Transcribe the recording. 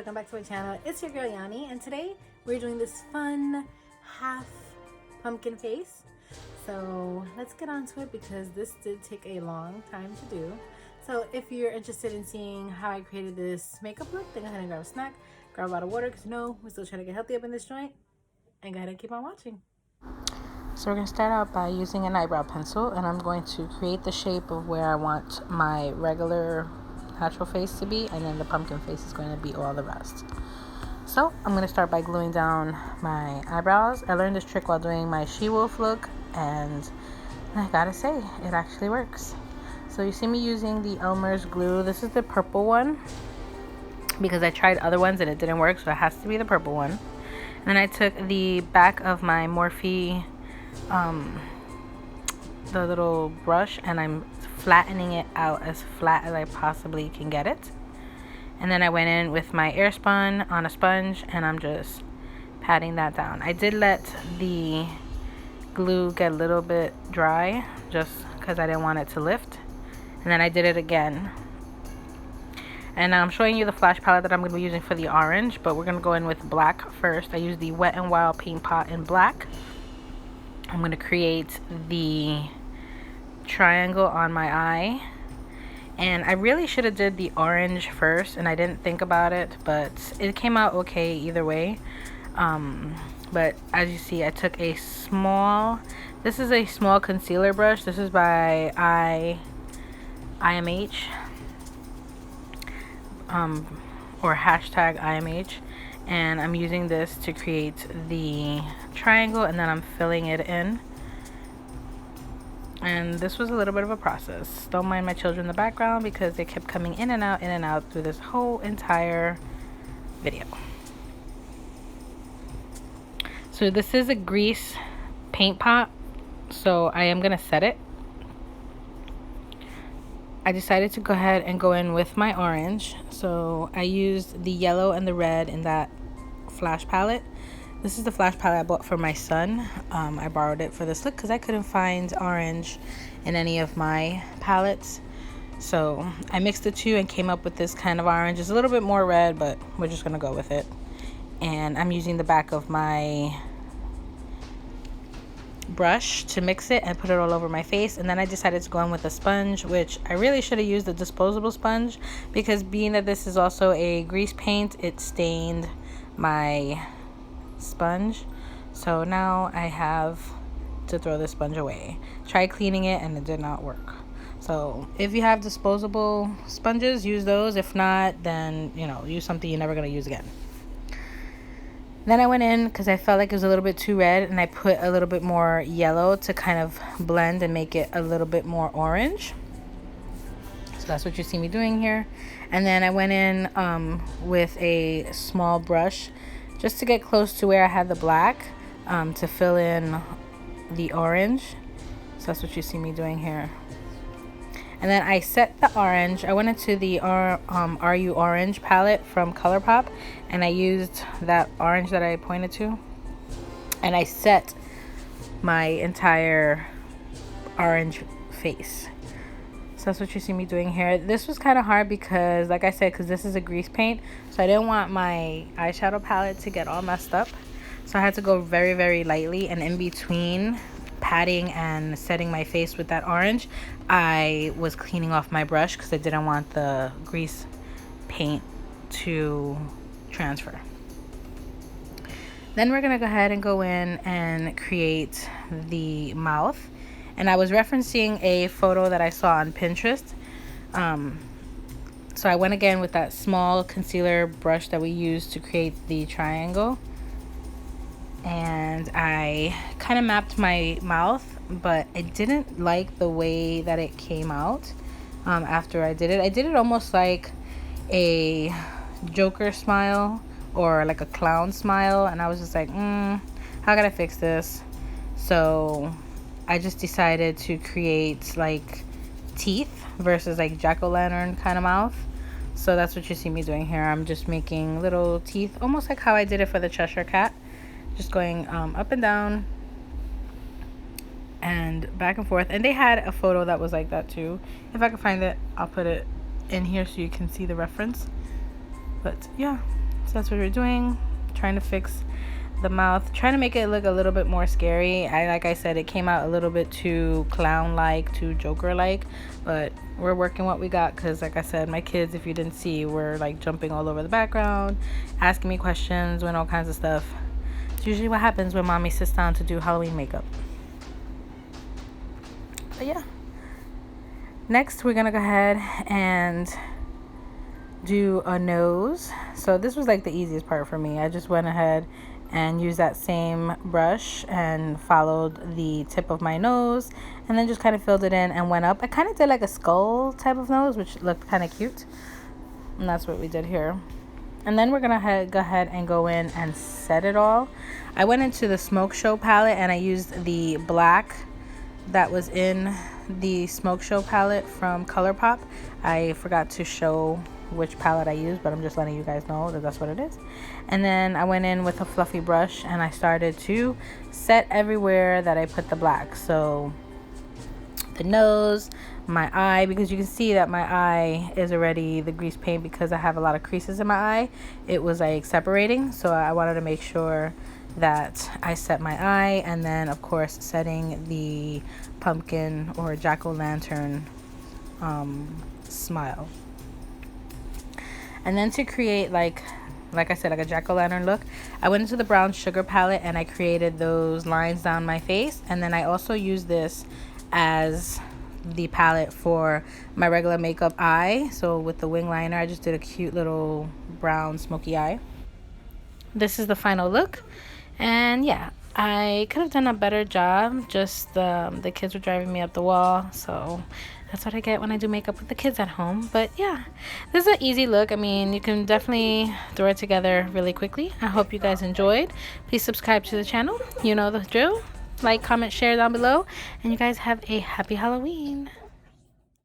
welcome back to my channel. It's your girl Yanni, and today we're doing this fun half pumpkin face. So let's get on to it because this did take a long time to do. So if you're interested in seeing how I created this makeup look, then go ahead and grab a snack, grab a bottle of water, because you know we're still trying to get healthy up in this joint, and go ahead and keep on watching. So we're going to start out by using an eyebrow pencil, and I'm going to create the shape of where I want my regular natural face to be, and then the pumpkin face is going to be all the rest. So I'm going to start by gluing down my eyebrows. I learned this trick while doing my she-wolf look, and I gotta say, it actually works. So you see me using the Elmer's glue. This is the purple one because I tried other ones and it didn't work, so it has to be the purple one. And then I took the back of my Morphe the little brush, and I'm flattening it out as flat as I possibly can get it. And then I went in with my airspun on a sponge, and I'm just patting that down. I did let the glue get a little bit dry just because I didn't want it to lift. And then I did it again. And I'm showing you the flash palette that I'm going to be using for the orange, but we're going to go in with black first. I used the Wet n Wild paint pot in black. I'm going to create the triangle on my eye, and I really should have did the orange first, and I didn't think about it, but it came out okay either way. But as you see, I took a small, this is a small concealer brush. This is by IMH or hashtag IMH, and I'm using this to create the triangle, and then I'm filling it in. And this was a little bit of a process. Don't mind my children in the background because they kept coming in and out through this whole entire video. So this is a grease paint pot, so I am gonna set it. I decided to go ahead and go in with my orange, so I used the yellow and the red in that flash palette. This is the flash palette I bought for my son. I borrowed it for this look because I couldn't find orange in any of my palettes. So I mixed the two and came up with this kind of orange. It's a little bit more red, but we're just gonna go with it. And I'm using the back of my brush to mix it and put it all over my face. And then I decided to go in with a sponge, which I really should have used a disposable sponge, because being that this is also a grease paint, it stained my sponge. So now I have to throw this sponge away. Tried cleaning it and it did not work. So if you have disposable sponges, use those. If not, then use something you're never going to use again. Then I went in because I felt like it was a little bit too red, and I put a little bit more yellow to kind of blend and make it a little bit more orange. So that's what you see me doing here. And then I went in with a small brush just to get close to where I had the black, to fill in the orange. So that's what you see me doing here. And then I set the orange. I went into the RU Orange palette from ColourPop, and I used that orange that I pointed to, and I set my entire orange face. So that's what you see me doing here. This was kind of hard because, like I said, because this is a grease paint, so I didn't want my eyeshadow palette to get all messed up. So I had to go very, very lightly, and in between patting and setting my face with that orange, I was cleaning off my brush because I didn't want the grease paint to transfer. Then we're going to go ahead and go in and create the mouth. And I was referencing a photo that I saw on Pinterest. So I went again with that small concealer brush that we used to create the triangle. And I kind of mapped my mouth, but I didn't like the way that it came out after I did it. I did it almost like a Joker smile or like a clown smile, and I was just like, how can I fix this? So I just decided to create like teeth versus like jack-o'-lantern kind of mouth. So that's what you see me doing here. I'm just making little teeth, almost like how I did it for the Cheshire Cat. Just going up and down and back and forth. And they had a photo that was like that too. If I can find it, I'll put it in here so you can see the reference. But yeah, So that's what we're doing, trying to fix the mouth, trying to make it look a little bit more scary. Like I said, it came out a little bit too clown-like, too Joker-like, but we're working what we got, because like I said, my kids, if you didn't see, were like jumping all over the background, asking me questions, doing all kinds of stuff. It's usually what happens when mommy sits down to do Halloween makeup. But yeah, next we're gonna go ahead and do a nose. So this was like the easiest part for me. I just went ahead and used that same brush and followed the tip of my nose, and then just kind of filled it in and went up. I kind of did like a skull type of nose, which looked kind of cute, and that's what we did here. And then we're gonna go ahead and go in and set it all. I went into the Smoke Show palette and I used the black that was in the Smoke Show palette from ColourPop. I forgot to show which palette I used, but I'm just letting you guys know that that's what it is. And then I went in with a fluffy brush and I started to set everywhere that I put the black. So the nose, my eye, because you can see that my eye is already the grease paint, because I have a lot of creases in my eye. It was like separating, so I wanted to make sure that I set my eye, and then of course setting the pumpkin or jack-o'-lantern smile. And then to create like I said, like a jack-o'-lantern look, I went into the brown sugar palette and I created those lines down my face. And then I also used this as the palette for my regular makeup eye. So with the wing liner, I just did a cute little brown smoky eye. This is the final look. And yeah, I could have done a better job, just the kids were driving me up the wall, so that's what I get when I do makeup with the kids at home. But yeah, this is an easy look. I mean, you can definitely throw it together really quickly. I hope you guys enjoyed. Please subscribe to the channel. You know the drill. Like, comment, share down below. And you guys have a happy Halloween.